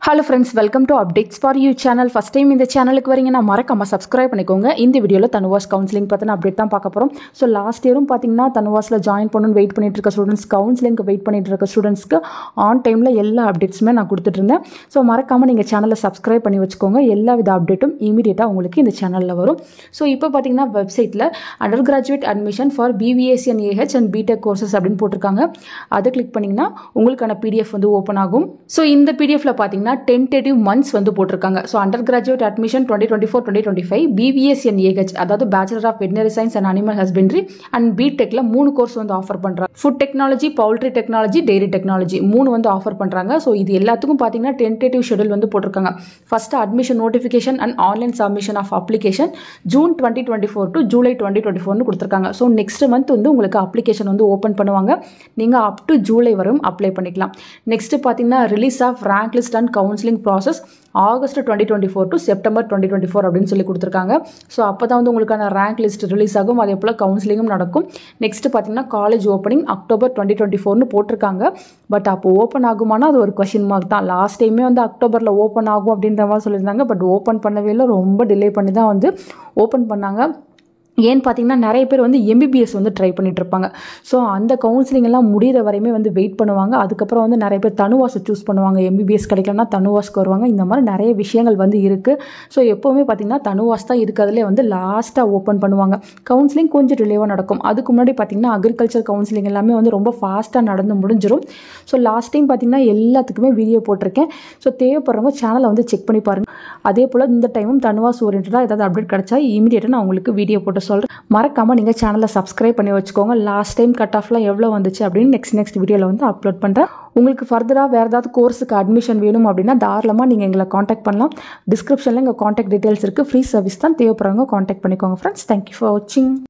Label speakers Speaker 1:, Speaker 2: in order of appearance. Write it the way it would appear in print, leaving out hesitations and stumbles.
Speaker 1: Hello friends, welcome to Updates for You channel. First time இந்த சேனலுக்கு வரீங்கன்னா மறக்காம subscribe பண்ணிக்கோங்க. இந்த வீடியோல தனுவாஸ் கவுன்சிலிங் பத்தின அப்டேட் தான் பார்க்க போறோம். சோ லாஸ்ட் இயரும் பாத்தீங்கன்னா தனுவாஸ்ல ஜாயின் பண்ணனும் வெயிட் பண்ணிட்டு இருக்க ஸ்டூடண்ட்ஸ் கவுன்சிலிங்க்கு வெயிட் பண்ணிட்டு இருக்க ஸ்டூடண்ட்ஸ்க்கு ஆன் டைம்ல எல்லா அப்டேட்ஸ்மே நான் கொடுத்துட்டு இருந்தேன். சோ மறக்காம நீங்க சேனலை subscribe பண்ணி வச்சுக்கோங்க. எல்லா வித அப்டேட்டும் இமிடியேட்டா உங்களுக்கு இந்த சேனல்ல வரும். சோ இப்போ பாத்தீங்கன்னா வெப்சைட்ல undergraduate admission for BVAC and AH and BTech courses அப்படினு போட்டுருக்காங்க. அதை கிளிக் பண்ணீங்கன்னா உங்களுக்கான PDF வந்து ஓபன் ஆகும். சோ இந்த PDFல பாத்தீங்கன்னா tentative months வந்து போட்டிருக்காங்க. So undergraduate admission 2024-2025 BVAC and AH அதாவது Bachelor of Veterinary Science and Animal Husbandry and BTechல 3 course வந்து ஆஃபர் பண்றாங்க. Food Technology, Poultry Technology, Dairy Technology 3 வந்து ஆஃபர் பண்றாங்க. So இது எல்லாத்துக்கும் பாத்தீங்கன்னா tentative schedule வந்து போட்டிருக்காங்க. First admission notification and online submission of application June 2024 to July 2024 னு கொடுத்திருக்காங்க. So next month வந்து உங்களுக்கு application வந்து ஓபன் பண்ணுவாங்க. நீங்க up to July வரையும் அப்ளை பண்ணிக்கலாம். Next பாத்தீங்கன்னா release of rank list and counseling process August 2024 to September 2024 அப்படின்னு சொல்லி கொடுத்திருக்காங்க. ஸோ அப்போ தான் வந்து உங்களுக்கான ரேங்க் லிஸ்ட் ரிலீஸ் ஆகும். அதே போல் கவுன்சிலிங்கும் நடக்கும். நெக்ஸ்ட் பார்த்தீங்கன்னா காலேஜ் ஓப்பனிங் அக்டோபர் 2024 போட்டிருக்காங்க. பட் அப்போ ஓப்பன் ஆகுமானா அது ஒரு கொஸ்டின் மார்க் தான். லாஸ்ட் டைமே வந்து அக்டோபரில் ஓப்பன் ஆகும் அப்படின்ற மாதிரி சொல்லியிருந்தாங்க. பட் ஓப்பன் பண்ணவே இல்லை, ரொம்ப டிலே பண்ணி தான் வந்து ஓப்பன் பண்ணாங்க. ஏன்னு பார்த்தீங்கன்னா நிறைய பேர் வந்து MBBS வந்து ட்ரை பண்ணிட்டு இருப்பாங்க. ஸோ அந்த கவுன்சிலிங் எல்லாம் முடிகிற வரையுமே வந்து வெயிட் பண்ணுவாங்க. அதுக்கப்புறம் வந்து நிறைய பேர் தனுவாஸை சூஸ் பண்ணுவாங்க. MBBS கிடைக்கலன்னா தனுவாஸ்க்கு வருவாங்க. இந்த மாதிரி நிறைய விஷயங்கள் வந்து இருக்குது. ஸோ எப்போவுமே பார்த்தீங்கன்னா தனுவாஸ் தான் இருக்கிறதுலே வந்து லாஸ்ட்டாக ஓப்பன் பண்ணுவாங்க. கவுன்சிலிங் கொஞ்சம் டிலேவாக நடக்கும். அதுக்கு முன்னாடி பார்த்தீங்கன்னா அக்ரிகல்ச்சர் கவுன்சிலிங் எல்லாமே வந்து ரொம்ப ஃபாஸ்ட்டாக நடந்து முடிஞ்சிடும். ஸோ லாஸ்ட் டைம் பார்த்தீங்கன்னா எல்லாத்துக்குமே வீடியோ போட்டிருக்கேன். ஸோ தேவைப்படுறவங்க சேனலை வந்து செக் பண்ணி பாருங்கள். அதே போல் இந்த டைமும் தனுவாஸ் ஓரியன்டாக ஏதாவது அப்டேட் கிடைச்சா இமீடியட்டாக நான் உங்களுக்கு வீடியோ போட்டு சொல்கிறேன். மறக்காம நீங்கள் சேனலை சப்ஸ்கிரைப் பண்ணி வச்சுக்கோங்க. லாஸ்ட் டைம் கட் ஆஃப்லாம் எவ்வளோ வந்துச்சு அப்படின்னு நெக்ஸ்ட் வீடியோவில் வந்து அப்லோட் பண்ணுறேன். உங்களுக்கு ஃபர்தராக வேறு ஏதாவது கோர்ஸுக்கு அட்மிஷன் வேணும் அப்படின்னா தாராளமாக நீங்கள் எங்களை காண்டாக்ட் பண்ணலாம். டிஸ்கிரிப்ஷனில் எங்கள் காண்டாக்ட் டீட்டெயில்ஸ் இருக்குது. ஃப்ரீ சர்வீஸ் தான். தேவைப்படுறவங்க காண்டாக்ட் பண்ணிக்கோங்க ஃப்ரெண்ட்ஸ். தேங்க்யூ ஃபார் வாட்சிங்.